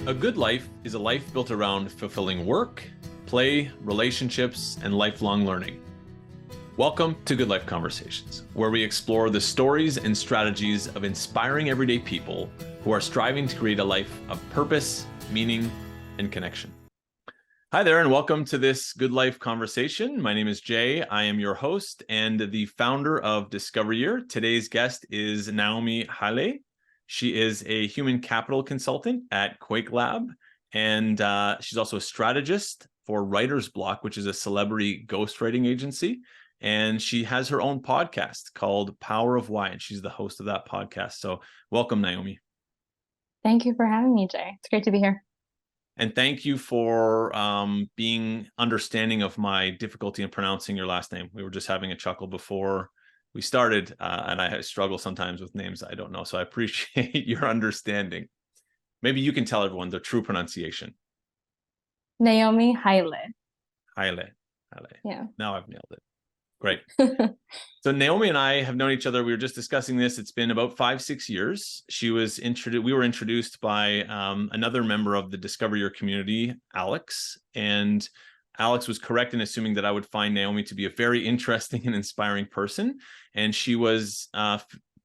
A good life is a life built around fulfilling work, play, relationships, and lifelong learning. Welcome to Good Life Conversations, where we explore the stories and strategies of inspiring everyday people who are striving to create a life of purpose, meaning, and connection. Hi there, and welcome to this Good Life Conversation. My name is Jay. I am your host and the founder of Discover Year. Today's guest is Naomi Haile. She is a human capital consultant at QuakeLab, and she's also a strategist for WritersBlook, which is a celebrity ghostwriting agency. And she has her own podcast called Power of Why, and she's the host of that podcast. So welcome, Naomi. Thank you for having me, Jay. It's great to be here. And thank you for being understanding of my difficulty in pronouncing your last name. We were just having a chuckle before we started, and I struggle sometimes with names I don't know. So I appreciate your understanding. Maybe you can tell everyone the true pronunciation. Naomi Haile. Haile. Yeah. Now I've nailed it. Great. So Naomi and I have known each other. We were just discussing this. It's been about 5-6 years. We were introduced by another member of the Discover Your community, Alex. And Alex was correct in assuming that I would find Naomi to be a very interesting and inspiring person. And she was,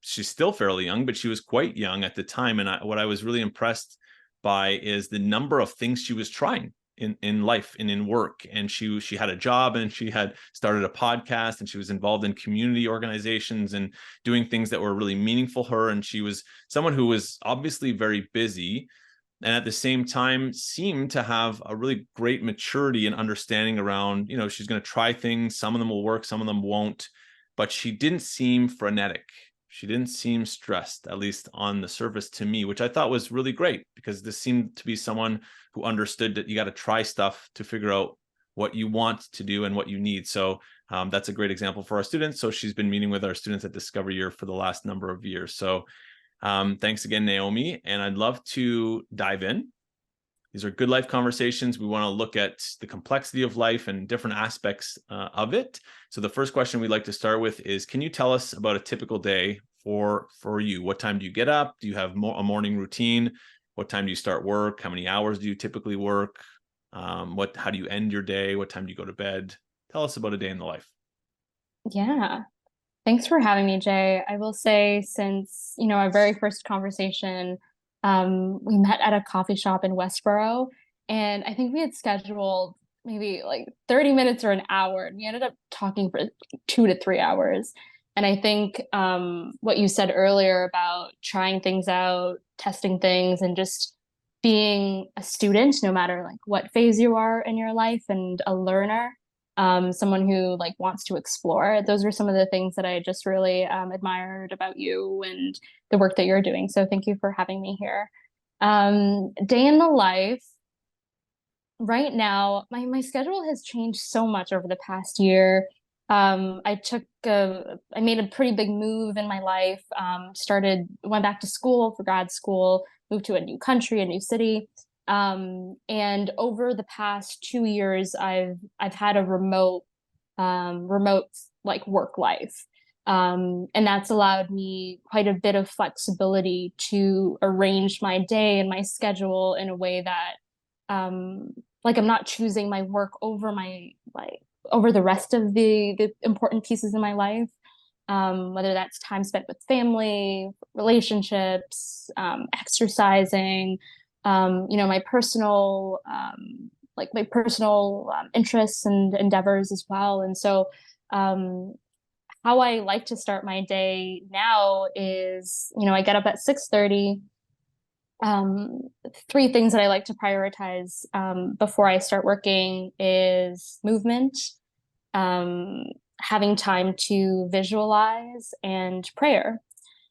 she's still fairly young, but she was quite young at the time. And what I was really impressed by is the number of things she was trying in life and in work. And she had a job, and she had started a podcast, and she was involved in community organizations and doing things that were really meaningful to her. And she was someone who was obviously very busy, and at the same time seemed to have a really great maturity and understanding around, she's going to try things. Some of them will work, some of them won't, but she didn't seem frenetic. She didn't seem stressed, at least on the surface to me, which I thought was really great, because this seemed to be someone who understood that you got to try stuff to figure out what you want to do and what you need. So that's a great example for our students. So she's been meeting with our students at Discover Year for the last number of years. So thanks again, Naomi. And I'd love to dive in. These are good life conversations. We want to look at the complexity of life and different aspects of it. So the first question we'd like to start with is, can you tell us about a typical day for you? What time do you get up? Do you have a morning routine? What time do you start work? How many hours do you typically work? How do you end your day? What time do you go to bed? Tell us about a day in the life. Yeah. Thanks for having me, Jay. I will say, since, our very first conversation, we met at a coffee shop in Westboro, and I think we had scheduled maybe like 30 minutes or an hour, and we ended up talking for 2 to 3 hours. And I think what you said earlier about trying things out, testing things, and just being a student, no matter like what phase you are in your life, and a learner, someone who like wants to explore. Those are some of the things that I just really admired about you and the work that you're doing. So thank you for having me here. Day in the life. Right now, my schedule has changed so much over the past year. I made a pretty big move in my life, went back to school for grad school, moved to a new country, a new city. And over the past 2 years, I've had a remote like work life. And that's allowed me quite a bit of flexibility to arrange my day and my schedule in a way that, like, I'm not choosing my work over over the rest of the important pieces in my life, whether that's time spent with family, relationships, exercising, my personal interests and endeavors as well. And so how I like to start my day now is, I get up at 6:30. 3 things that I like to prioritize before I start working is movement, having time to visualize, and prayer.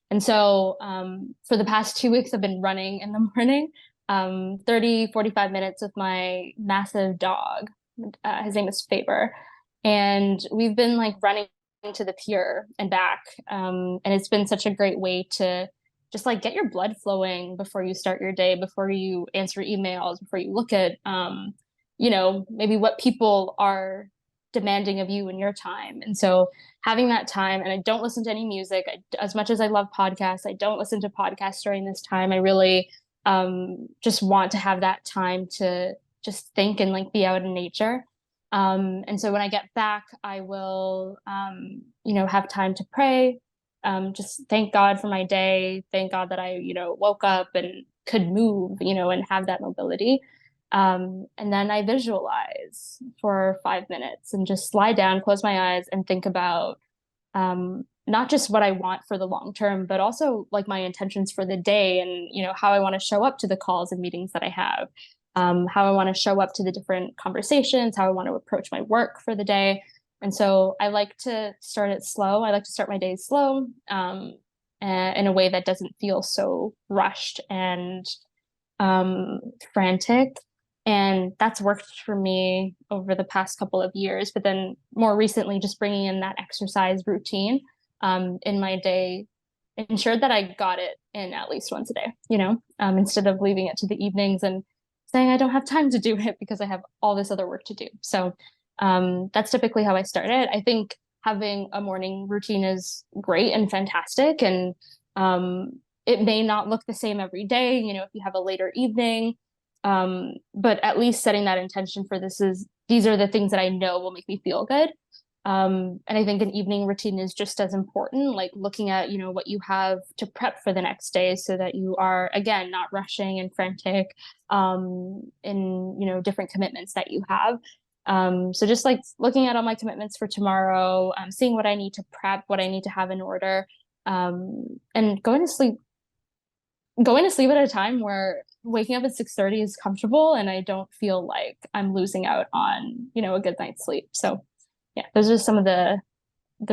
And so for the past 2 weeks, I've been running in the morning, 45 minutes with my massive dog. His name is Faber. And we've been like running to the pier and back. And it's been such a great way to just like get your blood flowing before you start your day, before you answer emails, before you look at, maybe what people are demanding of you in your time. And so having that time, and I don't listen to any music. As much as I love podcasts, I don't listen to podcasts during this time. I really just want to have that time to just think and like be out in nature. And so when I get back, I will, have time to pray, just thank God for my day, thank God that I, woke up and could move, and have that mobility. And then I visualize for 5 minutes and just lie down, close my eyes, and think about not just what I want for the long term, but also like my intentions for the day and, how I want to show up to the calls and meetings that I have, how I want to show up to the different conversations, how I want to approach my work for the day. And so I like to start it slow. I like to start my days slow, in a way that doesn't feel so rushed and frantic. And that's worked for me over the past couple of years. But then more recently, just bringing in that exercise routine in my day ensured that I got it in at least once a day, instead of leaving it to the evenings and saying I don't have time to do it because I have all this other work to do. So that's typically how I started. I think having a morning routine is great and fantastic. And it may not look the same every day, if you have a later evening. But at least setting that intention for these are the things that I know will make me feel good. And I think an evening routine is just as important, like looking at, what you have to prep for the next day so that you are, again, not rushing and frantic, in, different commitments that you have. So just like looking at all my commitments for tomorrow, seeing what I need to prep, what I need to have in order, and going to sleep at a time where waking up at 6:30 is comfortable and I don't feel like I'm losing out on, a good night's sleep. So yeah, those are some of the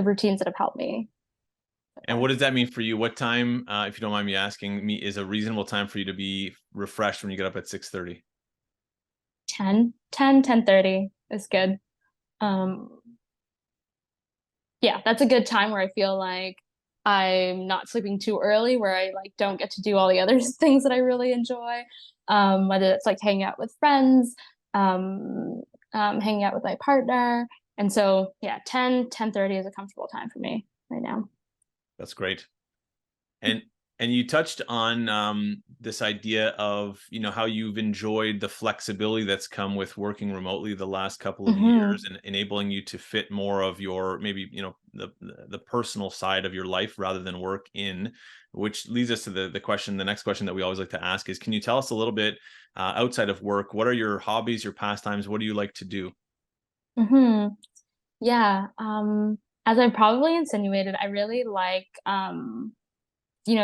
routines that have helped me. And what does that mean for you? What time, if you don't mind me asking, me is a reasonable time for you to be refreshed when you get up at 6:30? 10:30 is good. Um, yeah, that's a good time where I feel like I'm not sleeping too early, where I like don't get to do all the other things that I really enjoy. Whether it's like hanging out with friends, hanging out with my partner. And so yeah, 10:30 is a comfortable time for me right now. That's great. And you touched on this idea of, how you've enjoyed the flexibility that's come with working remotely the last couple of Hmm. years and enabling you to fit more of your maybe, the personal side of your life rather than work in, which leads us to the next question that we always like to ask is, can you tell us a little bit outside of work, what are your hobbies, your pastimes? What do you like to do? Hmm. Yeah. As I probably insinuated, I really like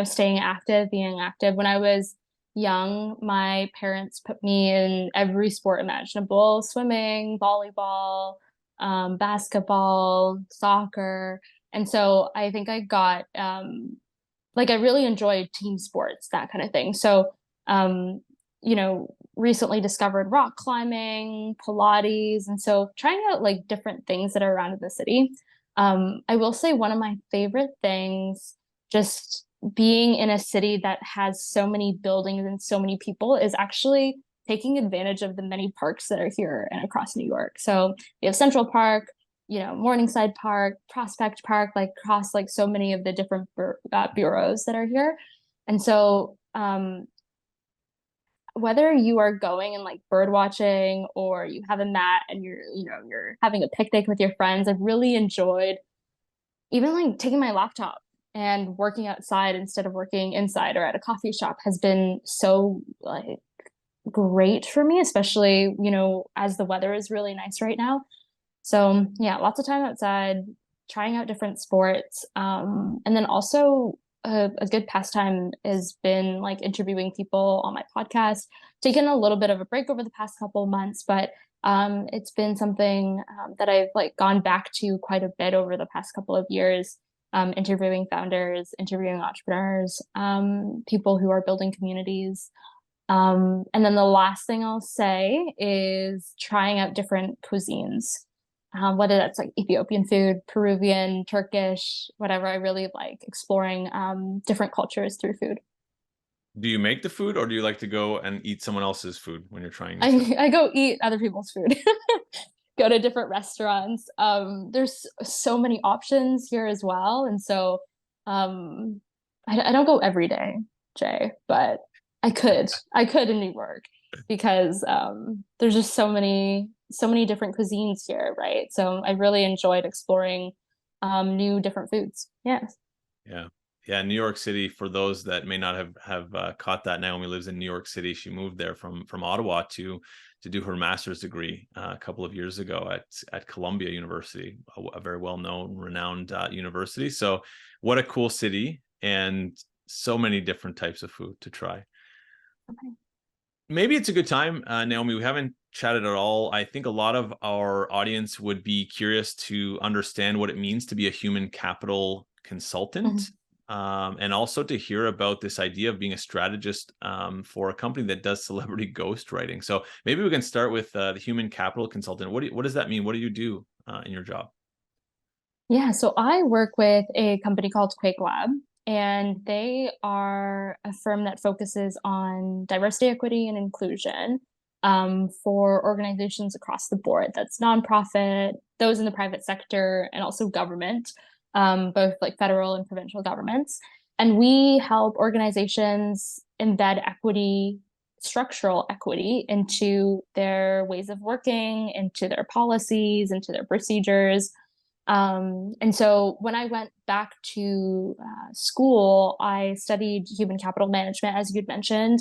staying active, being active. When I was young, my parents put me in every sport imaginable, swimming, volleyball, basketball, soccer. And so I think I got like I really enjoyed team sports, that kind of thing. So recently discovered rock climbing, Pilates, and so trying out like different things that are around in the city. I will say one of my favorite things, just being in a city that has so many buildings and so many people, is actually taking advantage of the many parks that are here and across New York. So we have Central Park, Morningside Park, Prospect Park, like across like so many of the different bureaus that are here. And so whether you are going and like bird watching or you have a mat and you're having a picnic with your friends, I've really enjoyed even like taking my laptop and working outside instead of working inside or at a coffee shop has been so like great for me, especially, as the weather is really nice right now. So yeah, lots of time outside, trying out different sports. And then also a good pastime has been like interviewing people on my podcast. Taken a little bit of a break over the past couple of months, but it's been something that I've like gone back to quite a bit over the past couple of years. Interviewing founders, interviewing entrepreneurs, people who are building communities. And then the last thing I'll say is trying out different cuisines, whether that's like Ethiopian food, Peruvian, Turkish, whatever. I really like exploring different cultures through food. Do you make the food or do you like to go and eat someone else's food when you're trying new stuff? I go eat other people's food. Go to different restaurants. There's so many options here as well, and so um, I don't go every day, Jay, but I could in New York because there's just so many different cuisines here, right? So I really enjoyed exploring new different foods. Yes. Yeah. Yeah, New York City, for those that may not have caught that, Naomi lives in New York City. She moved there from Ottawa to do her master's degree a couple of years ago at Columbia University, a very well-known, renowned university. So what a cool city, and so many different types of food to try. Okay. Maybe it's a good time, Naomi. We haven't chatted at all. I think a lot of our audience would be curious to understand what it means to be a human capital consultant, Mhm. and also to hear about this idea of being a strategist for a company that does celebrity ghostwriting. So maybe we can start with the human capital consultant. What does that mean? What do you do in your job? Yeah, so I work with a company called QuakeLab, and they are a firm that focuses on diversity, equity, and inclusion for organizations across the board. That's nonprofit, those in the private sector, and also government, both like federal and provincial governments. And we help organizations embed equity, structural equity into their ways of working, into their policies, into their procedures. And so when I went back to school, I studied human capital management, as you'd mentioned,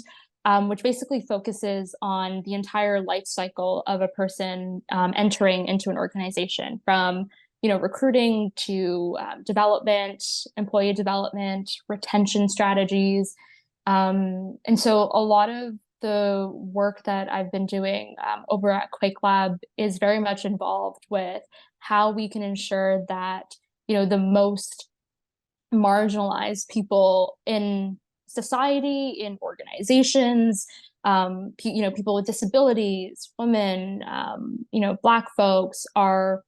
which basically focuses on the entire life cycle of a person entering into an organization, from recruiting to development, employee development, retention strategies. And so a lot of the work that I've been doing over at QuakeLab is very much involved with how we can ensure that the most marginalized people in society, in organizations, people with disabilities, women, Black folks are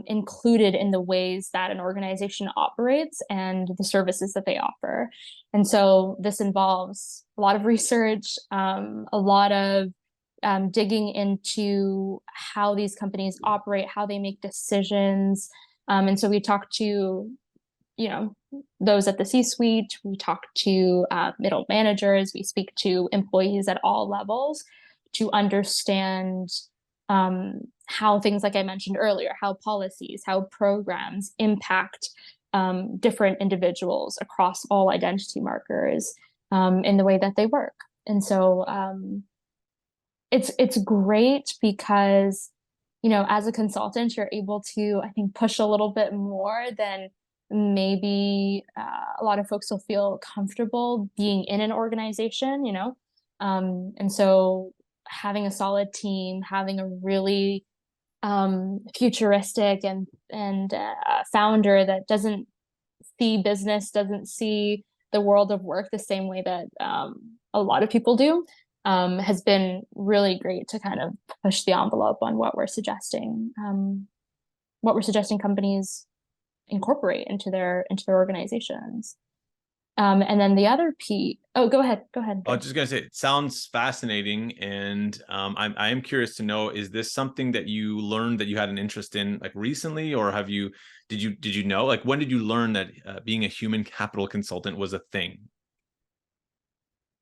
included in the ways that an organization operates and the services that they offer. And so this involves a lot of research, a lot of digging into how these companies operate, how they make decisions. And so we talk to, those at the C-suite, we talk to middle managers, we speak to employees at all levels to understand how things, like I mentioned earlier, how policies, how programs impact different individuals across all identity markers in the way that they work. And so it's great because as a consultant you're able to, I think, push a little bit more than maybe a lot of folks will feel comfortable being in an organization. And so having a solid team, having a really futuristic and founder that doesn't see business, doesn't see the world of work the same way that a lot of people do, has been really great to kind of push the envelope on what we're suggesting companies incorporate into their organizations. And then the other piece. Oh, go ahead. Go ahead. I was just gonna say, it sounds fascinating, and I am curious to know: is this something that you learned that you had an interest in, like recently, or did you know, like when did you learn that being a human capital consultant was a thing?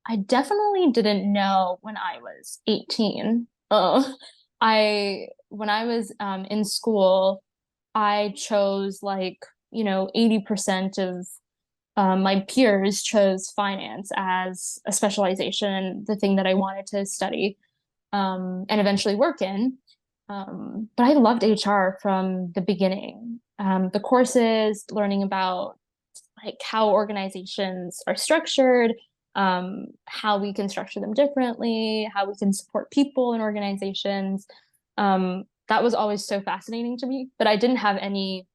I definitely didn't know when I was 18. When I was in school, I chose, like, 80% of my peers chose finance as a specialization, the thing that I wanted to study and eventually work in. But I loved HR from the beginning. The courses, learning about like how organizations are structured, how we can structure them differently, how we can support people in organizations. That was always so fascinating to me, but I didn't have any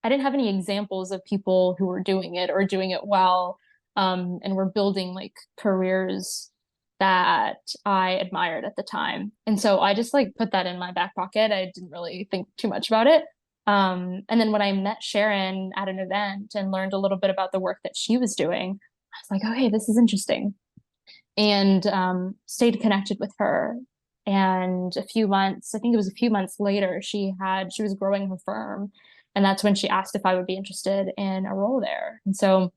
examples of people who were doing it or doing it well, and were building like careers that I admired at the time. And so I just like put that in my back pocket. I didn't really think too much about it. And then when I met Sharon at an event and learned a little bit about the work that she was doing, I was like, okay, this is interesting. And stayed connected with her. And a few months, I think it was a few months later, she was growing her firm. And that's when she asked if I would be interested in a role there. And so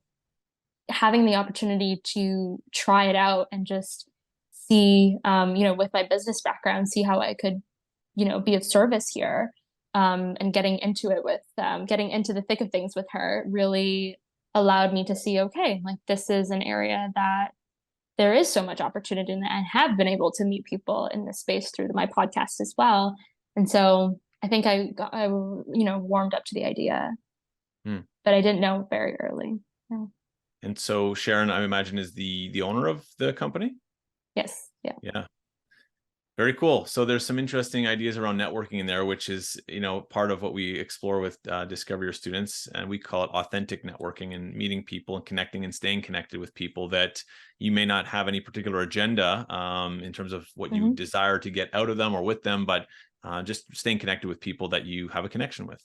having the opportunity to try it out and just see, with my business background, see how I could, be of service here. And getting into the thick of things with her really allowed me to see, okay, like this is an area that there is so much opportunity in, and have been able to meet people in this space through my podcast as well. And so I think I warmed up to the idea, Hmm. but I didn't know very early. Yeah. And so Sharon, I imagine, is the owner of the company? Yes. Yeah. Yeah. Very cool. So there's some interesting ideas around networking in there, which is, part of what we explore with Discover Your students. And we call it authentic networking, and meeting people and connecting and staying connected with people that you may not have any particular agenda in terms of what you desire to get out of them or with them, but just staying connected with people that you have a connection with.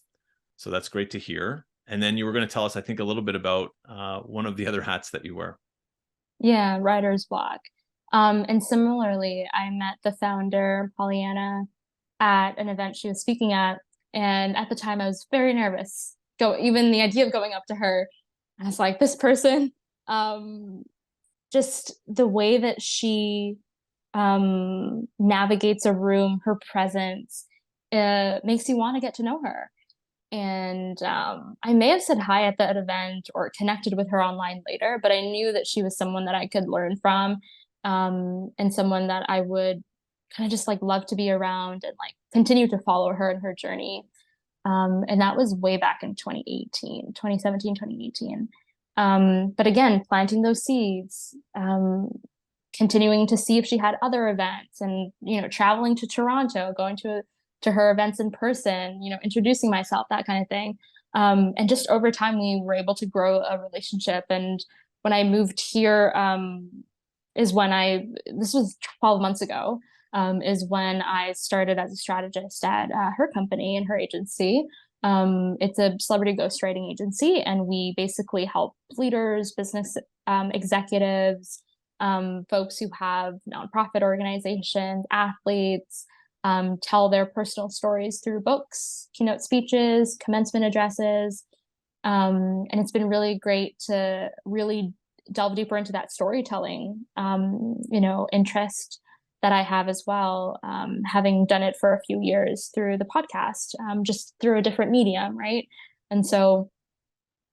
So that's great to hear. And then you were going to tell us, I think, a little bit about one of the other hats that you wear. Yeah, WritersBlook. And similarly, I met the founder, Pollyanna, at an event she was speaking at. And at the time, I was very nervous. Even the idea of going up to her, I was like, this person, um, just the way that she navigates a room, her presence, makes you want to get to know her. And I may have said hi at that event or connected with her online later, but I knew that she was someone that I could learn from, and someone that I would kind of just like love to be around and like continue to follow her in her journey. And that was way back in 2018, 2017, 2018. But again, planting those seeds, continuing to see if she had other events, and traveling to Toronto, going to her events in person, introducing myself, that kind of thing. And just over time, we were able to grow a relationship. And when I moved here, this was 12 months ago, is when I started as a strategist at her company and her agency. It's a celebrity ghostwriting agency, and we basically help leaders, business executives, folks who have nonprofit organizations, athletes, tell their personal stories through books, keynote speeches, commencement addresses. And it's been really great to really delve deeper into that storytelling, interest that I have as well, having done it for a few years through the podcast, just through a different medium, right? And so,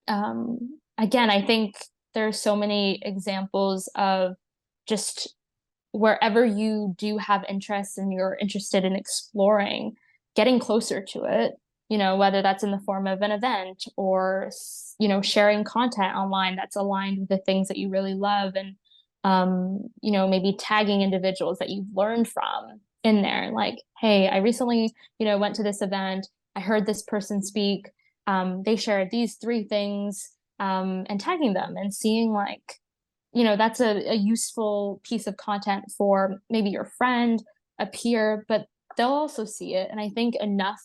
again, I think there's so many examples of just wherever you do have interests and you're interested in exploring, getting closer to it, whether that's in the form of an event or, sharing content online that's aligned with the things that you really love, and, maybe tagging individuals that you've learned from in there. Like, hey, I recently, went to this event. I heard this person speak. They shared these 3 things, and tagging them and seeing like, that's a useful piece of content for maybe your friend, a peer, but they'll also see it. And I think enough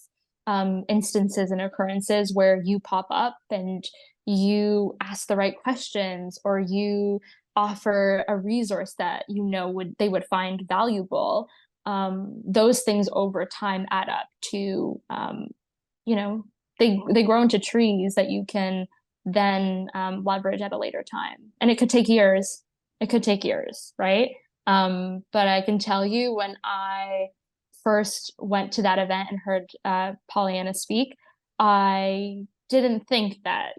instances and occurrences where you pop up and you ask the right questions, or you offer a resource that they would find valuable. Those things over time add up to, you know, they grow into trees that you can then leverage at a later time. And it could take years. It could take years, right? But I can tell you, when I first went to that event and heard Pollyanna speak, I didn't think that,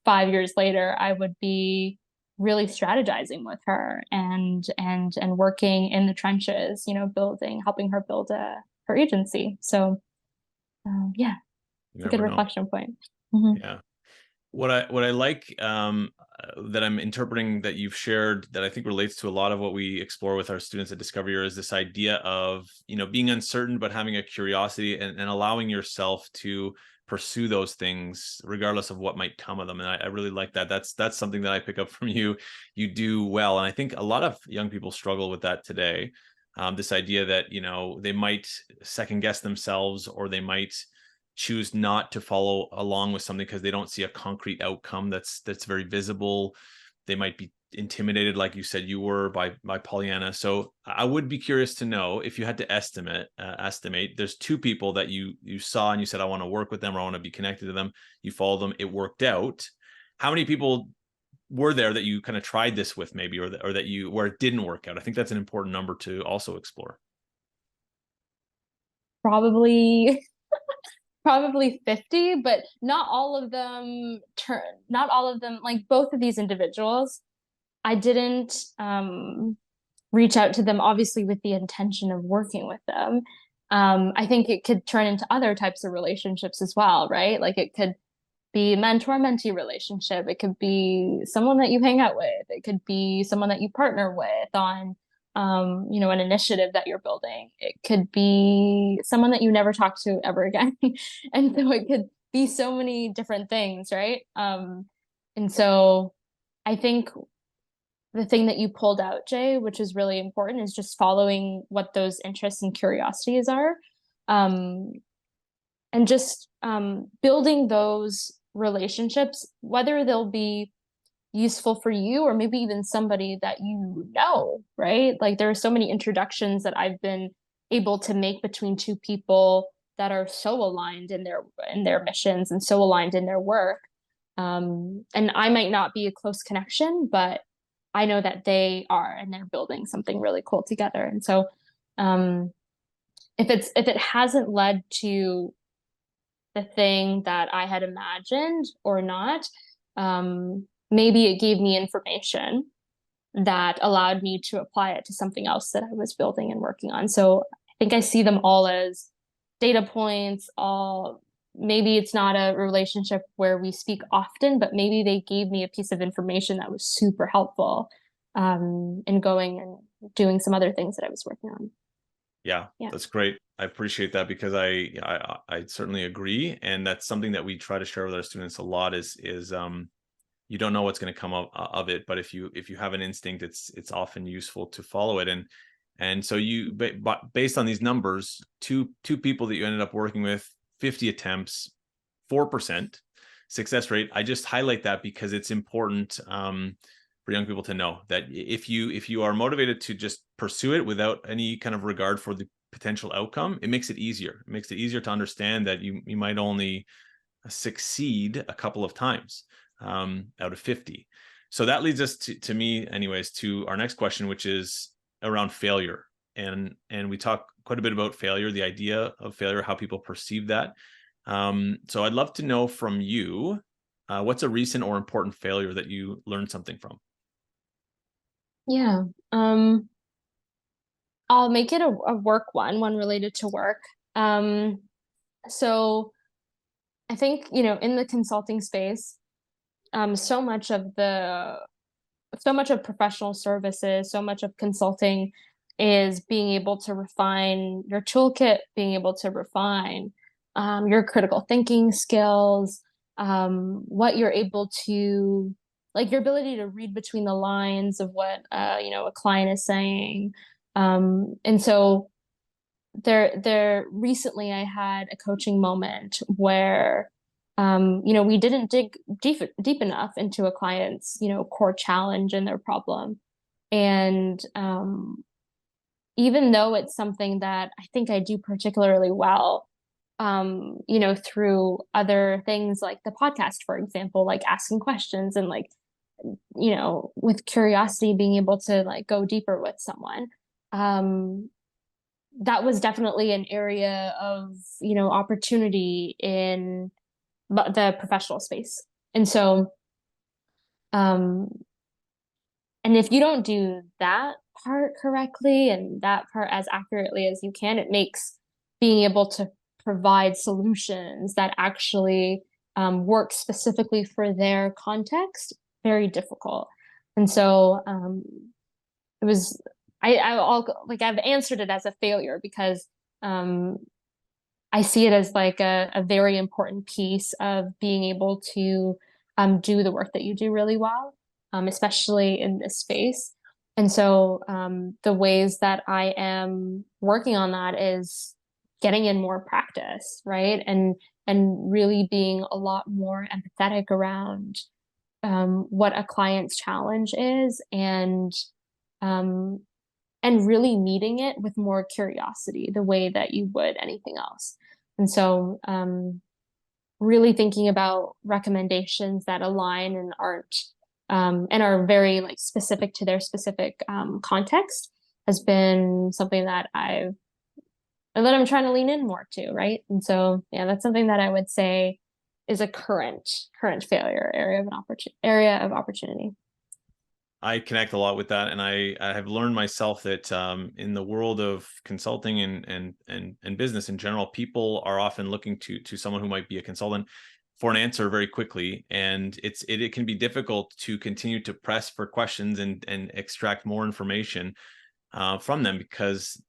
5 years later, I would be really strategizing with her and working in the trenches, helping her build her agency. So yeah, it's a good reflection point. Mm-hmm. Yeah. What I like that I'm interpreting that you've shared, that I think relates to a lot of what we explore with our students at Discover Your, is this idea of, being uncertain, but having a curiosity and allowing yourself to pursue those things regardless of what might come of them. And I really like that. That's something that I pick up from you. You do well. And I think a lot of young people struggle with that today. This idea that, they might second guess themselves, or they might choose not to follow along with something because they don't see a concrete outcome that's very visible. They might be intimidated, like you said you were, by Pollyanna. So I would be curious to know, if you had to estimate, there's 2 people that you saw and you said, I want to work with them, or I want to be connected to them. You followed them, it worked out. How many people were there that you kind of tried this with maybe, or that you, where it didn't work out? I think that's an important number to also explore. Probably probably 50, but not all of them not all of them, like both of these individuals, I didn't reach out to them obviously with the intention of working with them. I think it could turn into other types of relationships as well, right? Like it could be mentor-mentee relationship. It could be someone that you hang out with. It could be someone that you partner with on, an initiative that you're building. It could be someone that you never talk to ever again. And so it could be so many different things, right? And so I think the thing that you pulled out, Jay, which is really important, is just following what those interests and curiosities are. Um, and just building those relationships, whether they'll be useful for you or maybe even somebody that you know, right? Like there are so many introductions that I've been able to make between two people that are so aligned in their missions and so aligned in their work. And I might not be a close connection, but I know that they are, and they're building something really cool together. And so, if it hasn't led to the thing that I had imagined or not, maybe it gave me information that allowed me to apply it to something else that I was building and working on. So I think I see them all as data points, all maybe it's not a relationship where we speak often, but maybe they gave me a piece of information that was super helpful in going and doing some other things that I was working on. Yeah, Yeah. that's great. I appreciate that, because I certainly agree, and that's something that we try to share with our students a lot. Is you don't know what's going to come of it, but if you have an instinct, it's often useful to follow it. And so you, based on these numbers, two people that you ended up working with, 50 attempts, 4% success rate. I just highlight that because it's important for young people to know that if you are motivated to just pursue it without any kind of regard for the potential outcome, it makes it easier. It makes it easier to understand that you might only succeed a couple of times out of 50. So that leads us to me, anyways, to our next question, which is around failure. And we talk quite a bit about failure, the idea of failure, how people perceive that. So I'd love to know from you, what's a recent or important failure that you learned something from? Yeah. I'll make it a work one related to work. So I think, in the consulting space, so much of professional services, so much of consulting is being able to refine your toolkit, being able to refine your critical thinking skills, what you're able to, like your ability to read between the lines of what a client is saying. And so there recently I had a coaching moment where we didn't dig deep enough into a client's, core challenge and their problem. And even though it's something that I think I do particularly well, through other things like the podcast, for example, like asking questions and like, with curiosity, being able to like go deeper with someone. That was definitely an area of, opportunity in the professional space. And so, um, and if you don't do that part correctly and that part as accurately as you can, it makes being able to provide solutions that actually work specifically for their context very difficult. And so it was, I'll like I've answered it as a failure because I see it as like a very important piece of being able to do the work that you do really well, especially in this space. And so the ways that I am working on that is getting in more practice, right? And really being a lot more empathetic around what a client's challenge is um, and really meeting it with more curiosity, the way that you would anything else. And so, really thinking about recommendations that align and aren't and are very like specific to their specific context has been something that I'm trying to lean in more to, right? And so yeah, that's something that I would say is a current failure area of opportunity. I connect a lot with that, and I have learned myself that in the world of consulting and business in general, people are often looking to someone who might be a consultant for an answer very quickly, and it can be difficult to continue to press for questions and extract more information from them because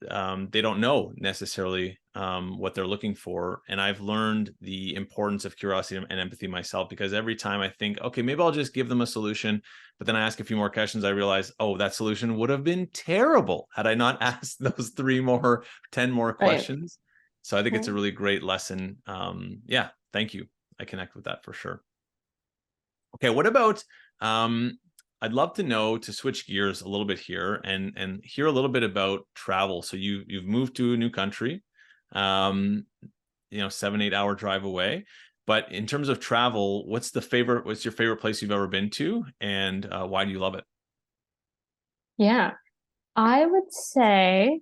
they don't know necessarily what they're looking for. And I've learned the importance of curiosity and empathy myself, because every time I think, okay, maybe I'll just give them a solution, but then I ask a few more questions, I realize, oh, that solution would have been terrible had I not asked those 10 more Right. questions. So I think it's a Right. really great lesson. Yeah, thank you. I connect with that for sure. Okay, what about I'd love to know, to switch gears a little bit here and hear a little bit about travel. So you've moved to a new country, um, 7-8 hour drive away. But in terms of travel, what's your favorite place you've ever been to, and why do you love it? Yeah. I would say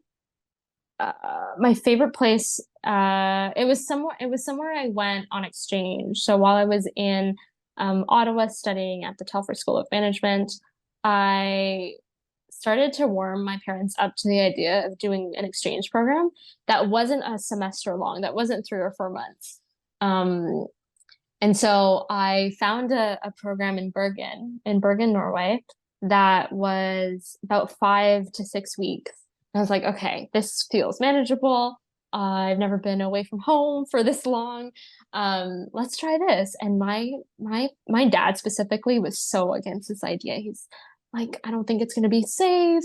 my favorite place it was somewhere I went on exchange. So while I was in Ottawa studying at the Telford School of Management, I started to warm my parents up to the idea of doing an exchange program that wasn't a semester long, that wasn't 3 or 4 months. Um, and so I found a program in Bergen, Norway, that was about 5 to 6 weeks. And I was like, okay, this feels manageable. I've never been away from home for this long. Let's try this. And my dad specifically was so against this idea. He's like, I don't think it's going to be safe,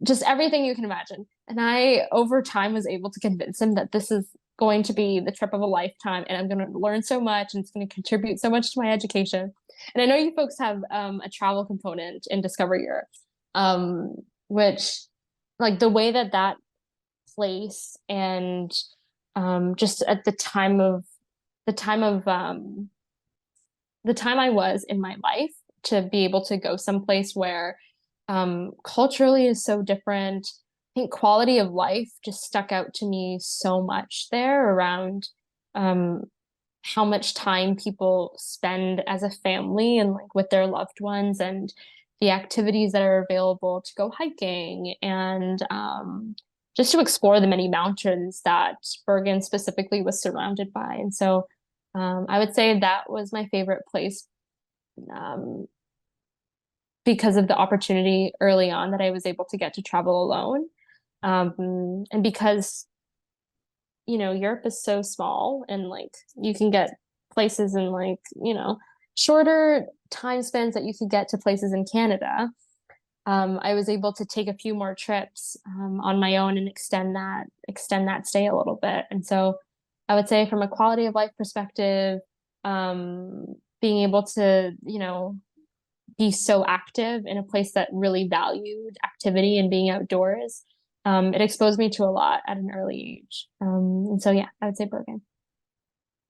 just everything you can imagine. And I, over time, was able to convince him that this is going to be the trip of a lifetime and I'm going to learn so much and it's going to contribute so much to my education. And I know you folks have a travel component in Discover Europe, which, like, the way that place and just at the time of the time I was in my life, to be able to go someplace where culturally is so different. I think quality of life just stuck out to me so much there, around um, how much time people spend as a family and like with their loved ones, and the activities that are available to go hiking, and just to explore the many mountains that Bergen specifically was surrounded by. And so I would say that was my favorite place, um, because of the opportunity early on that I was able to get to travel alone. And because, Europe is so small, and like you can get places in like, shorter time spans that you could get to places in Canada. I was able to take a few more trips on my own and extend that stay a little bit. And so I would say, from a quality of life perspective, being able to, be so active in a place that really valued activity and being outdoors, it exposed me to a lot at an early age. And so, yeah, I would say Bergen.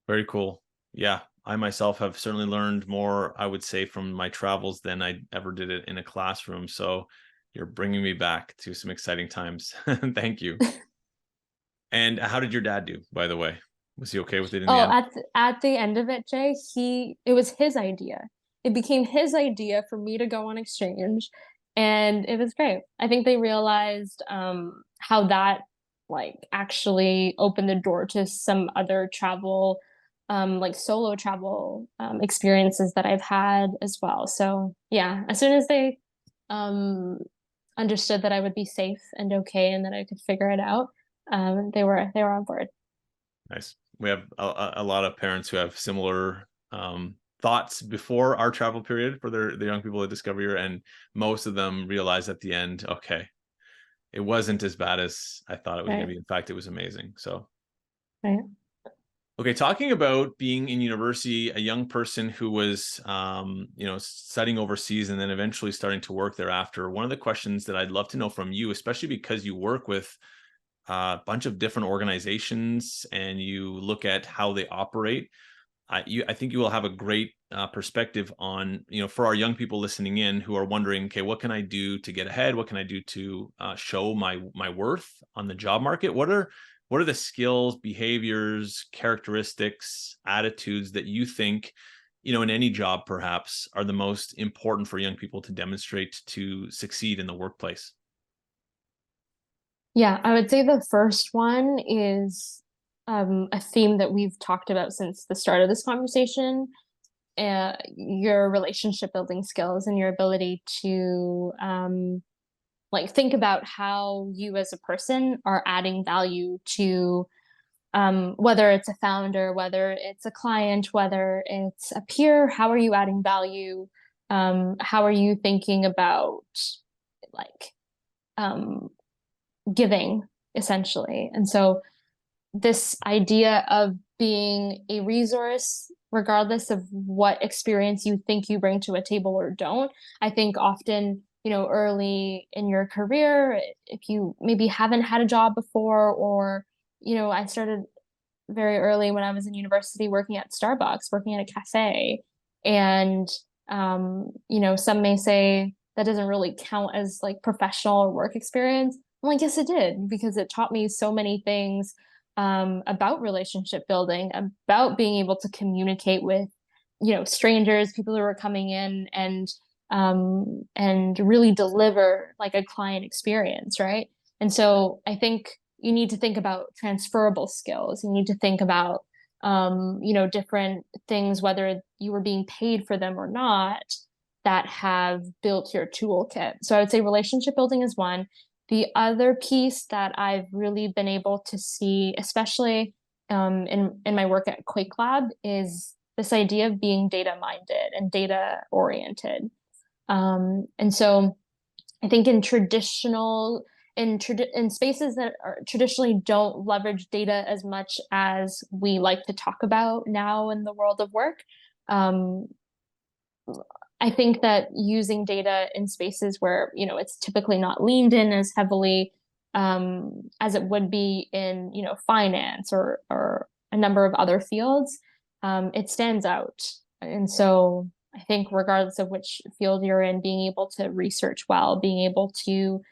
Very cool. Yeah, I myself have certainly learned more, I would say, from my travels than I ever did it in a classroom. So you're bringing me back to some exciting times. Thank you. And how did your dad do, by the way? Was he okay with it in the Oh, end? at the end of it, Jay, it was his idea. It became his idea for me to go on exchange, and it was great. I think they realized how that, like, actually opened the door to some other travel, like solo travel experiences that I've had as well. So yeah, as soon as they um understood that I would be safe and okay and that I could figure it out, they were on board. Nice. We have a lot of parents who have similar thoughts before our travel period for the young people at Discover Year, and most of them realize at the end, okay, it wasn't as bad as I thought it was going Right. to be. In fact, it was amazing. So, Right. okay, talking about being in university, a young person who was, studying overseas and then eventually starting to work thereafter. One of the questions that I'd love to know from you, especially because you work with a bunch of different organizations and you look at how they operate, I think you will have a great perspective on, for our young people listening in who are wondering, okay, what can I do to get ahead? What can I do to show my worth on the job market? What are the skills, behaviors, characteristics, attitudes that you think, in any job perhaps, are the most important for young people to demonstrate to succeed in the workplace? Yeah, I would say the first one is a theme that we've talked about since the start of this conversation, your relationship building skills and your ability to like think about how you as a person are adding value to whether it's a founder, whether it's a client, whether it's a peer. How are you adding value? How are you thinking about like um, giving essentially? And so this idea of being a resource, regardless of what experience you think you bring to a table or don't. I think often, early in your career, if you maybe haven't had a job before, or, I started very early when I was in university working at Starbucks, working at a cafe. And, some may say that doesn't really count as like professional or work experience. I'm like, yes, it did, because it taught me so many things about relationship building, about being able to communicate with, strangers, people who are coming in, and really deliver like a client experience, right? And so I think you need to think about transferable skills. You need to think about, different things, whether you were being paid for them or not, that have built your toolkit. So I would say relationship building is one. The other piece that I've really been able to see, especially in my work at QuakeLab, is this idea of being data minded and data oriented. And so I think in spaces that are traditionally don't leverage data as much as we like to talk about now in the world of work, um, I think that using data in spaces where, it's typically not leaned in as heavily as it would be in, finance or a number of other fields, it stands out. And so I think regardless of which field you're in, being able to research well, being able to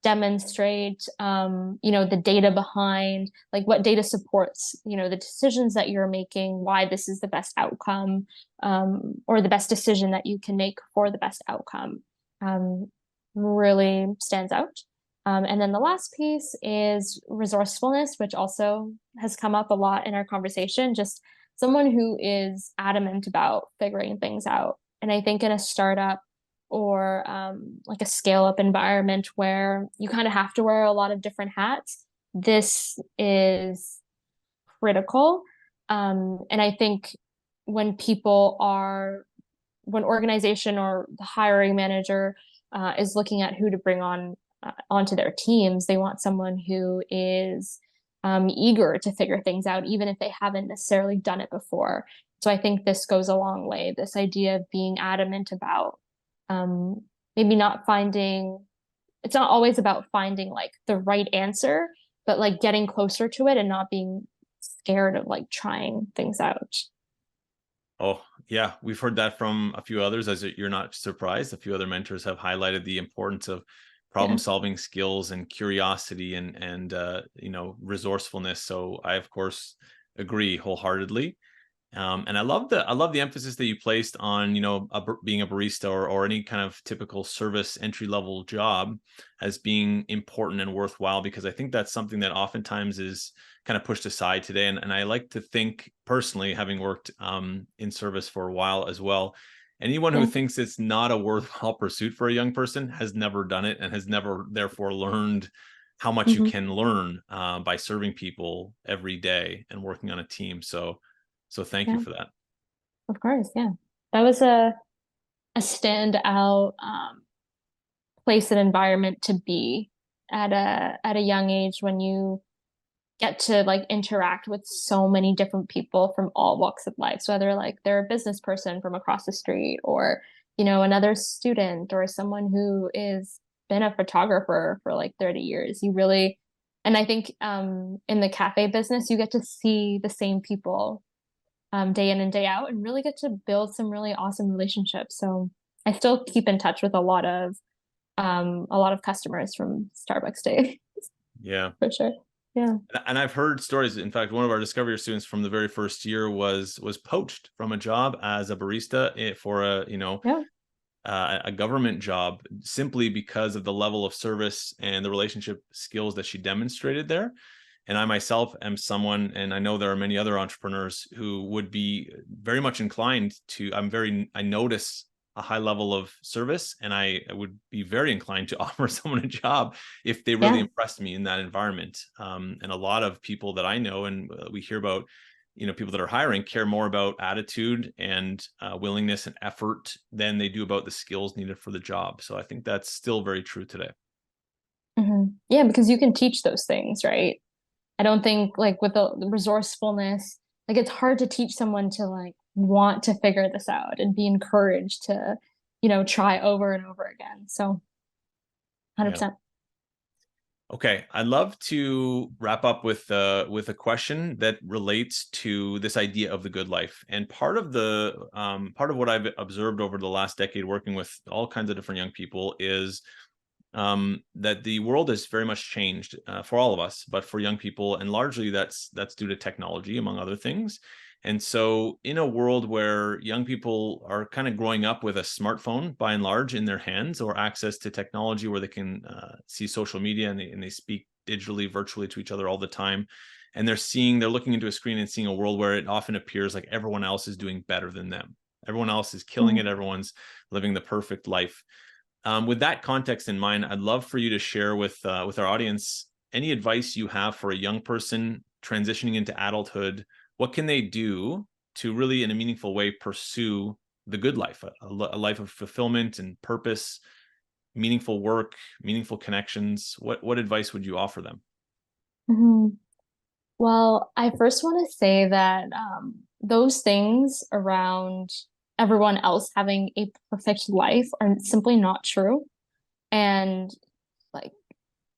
demonstrate, the data behind, like what data supports, the decisions that you're making, why this is the best outcome, or the best decision that you can make for the best outcome, um, really stands out. And then the last piece is resourcefulness, which also has come up a lot in our conversation. Just someone who is adamant about figuring things out. And I think in a startup or like a scale up environment where you kind of have to wear a lot of different hats, this is critical. And I think when people are, when organization or the hiring manager is looking at who to bring on onto their teams, they want someone who is eager to figure things out, even if they haven't necessarily done it before. So I think this goes a long way. This idea of being adamant about um, maybe not finding, it's not always about finding like the right answer, but like getting closer to it and not being scared of like trying things out. Oh, yeah, we've heard that from a few others, as you're not surprised. A few other mentors have highlighted the importance of problem Yeah. solving skills and curiosity and resourcefulness. So I of course agree wholeheartedly. And I love the emphasis that you placed on, being a barista or any kind of typical service entry level job as being important and worthwhile, because I think that's something that oftentimes is kind of pushed aside today. And I like to think personally, having worked in service for a while as well, anyone who Yeah. thinks it's not a worthwhile pursuit for a young person has never done it and has never therefore learned how much you Hmm. can learn by serving people every day and working on a team. So thank you Yeah, for that. of course. Yeah. That was a standout place and environment to be at a young age when you get to like interact with so many different people from all walks of life. So whether like they're a business person from across the street or, another student or someone who is been a photographer for like 30 years, you really, and I think in the cafe business, you get to see the same people day in and day out, and really get to build some really awesome relationships. So I still keep in touch with a lot of customers from Starbucks Day Yeah. for sure. Yeah. And I've heard stories. In fact, one of our Discover Your students from the very first year was poached from a job as a barista for Yeah. a government job, simply because of the level of service and the relationship skills that she demonstrated there. And I myself am someone, and I know there are many other entrepreneurs who would be very much inclined to, I notice a high level of service, and I would be very inclined to offer someone a job if they really Yeah. impressed me in that environment. And a lot of people that I know, and we hear about, people that are hiring, care more about attitude and willingness and effort than they do about the skills needed for the job. So I think that's still very true today. Yeah, because you can teach those things, right? I don't think like with the resourcefulness, like it's hard to teach someone to like want to figure this out and be encouraged to, try over and over again. So Yeah. 100%. Okay, I'd love to wrap up with a question that relates to this idea of the good life. And part of what I've observed over the last decade working with all kinds of different young people is that the world has very much changed for all of us, but for young people, and largely that's due to technology, among other things. And so, in a world where young people are kind of growing up with a smartphone, by and large, in their hands, or access to technology where they can see social media, and they speak digitally, virtually to each other all the time, and they're looking into a screen and seeing a world where it often appears like everyone else is doing better than them. Everyone else is killing it. Everyone's living the perfect life. With that context in mind, I'd love for you to share with our audience any advice you have for a young person transitioning into adulthood. What can they do to really, in a meaningful way, pursue the good life, a life of fulfillment and purpose, meaningful work, meaningful connections? What advice would you offer them? hmm Well, I first want to say that those things around everyone else having a perfect life are simply not true. And like,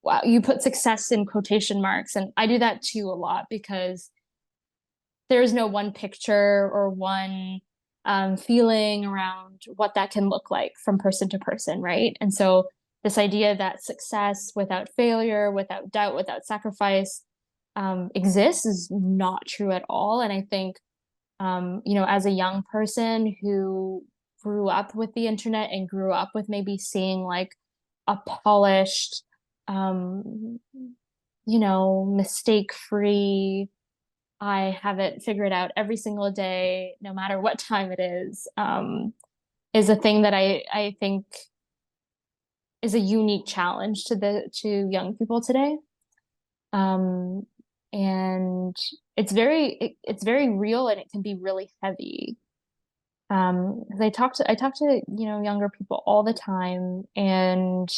wow, you put success in quotation marks. And I do that too a lot because there is no one picture or one feeling around what that can look like from person to person, right? And so, this idea that success without failure, without doubt, without sacrifice exists is not true at all. And I think, as a young person who grew up with the internet and grew up with maybe seeing like a polished, um, mistake free, I have it figured out every single day, no matter what time it is a thing that I think is a unique challenge to young people today. Um, and it's very real, and it can be really heavy. 'Cause I talk to, younger people all the time, and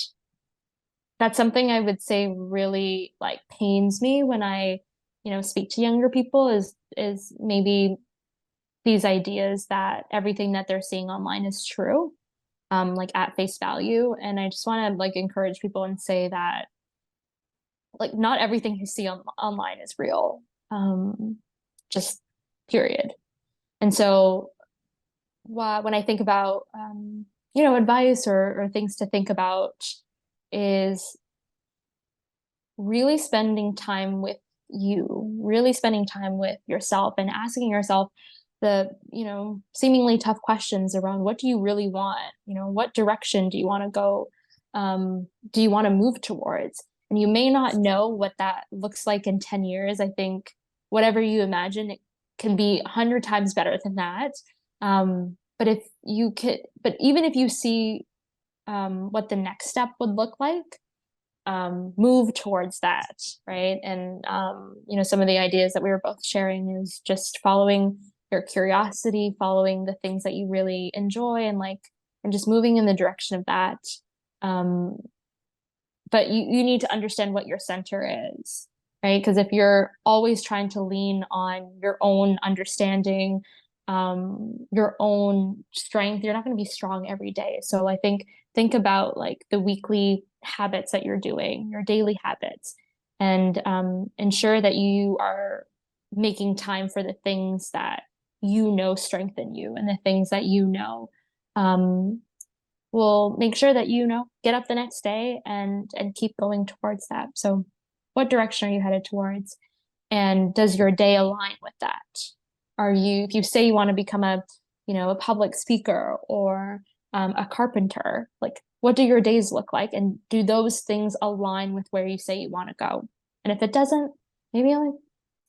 that's something I would say really like pains me when I, speak to younger people is maybe these ideas that everything that they're seeing online is true, like at face value. And I just want to like encourage people and say that like not everything you see online is real. Just period. And so when I think about advice or things to think about is really spending time with you, really spending time with yourself and asking yourself the, seemingly tough questions around what do you really want? What direction do you want to go? Do you want to move towards? And you may not know what that looks like in 10 years. I think whatever you imagine, it can be 100 times better than that. But even if you see what the next step would look like, move towards that, right? And some of the ideas that we were both sharing is just following your curiosity, following the things that you really enjoy, and just moving in the direction of that. Um, but you need to understand what your center is, right? Because if you're always trying to lean on your own understanding, your own strength, you're not going to be strong every day. So I think about like the weekly habits that you're doing, your daily habits, and ensure that you are making time for the things that you know strengthen you and the things that you know um, will make sure that you know get up the next day and keep going towards that. So what direction are you headed towards? And does your day align with that? Are you, if you say you want to become a, you know, a public speaker or a carpenter, like what do your days look like? And do those things align with where you say you want to go? And if it doesn't, maybe like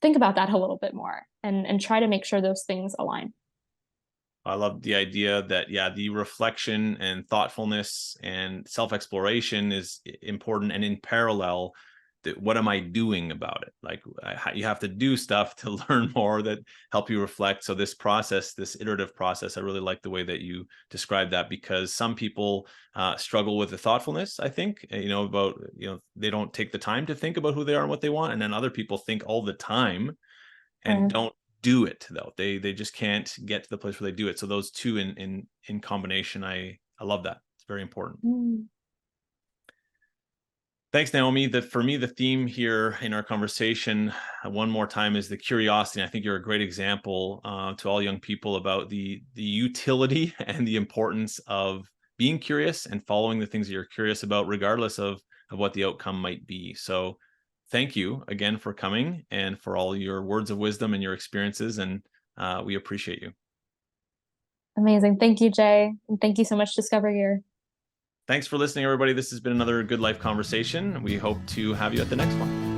think about that a little bit more and try to make sure those things align. I love the idea that, yeah, the reflection and thoughtfulness and self-exploration is important. And in parallel, that what am I doing about it? Like you have to do stuff to learn more that help you reflect. So this process, this iterative process, I really like the way that you describe that, because some people struggle with the thoughtfulness, I think, about, they don't take the time to think about who they are and what they want. And then other people think all the time and Sure. don't do it, though. They just can't get to the place where they do it. So those two in combination, I love that. It's very important. Mm. Thanks, Naomi. For me, the theme here in our conversation, one more time, is the curiosity. I think you're a great example to all young people about the utility and the importance of being curious and following the things that you're curious about, regardless of what the outcome might be. So thank you again for coming and for all your words of wisdom and your experiences. And we appreciate you. Amazing. Thank you, Jay. And thank you so much, Discover Year. Thanks for listening, everybody. This has been another Good Life conversation. We hope to have you at the next one.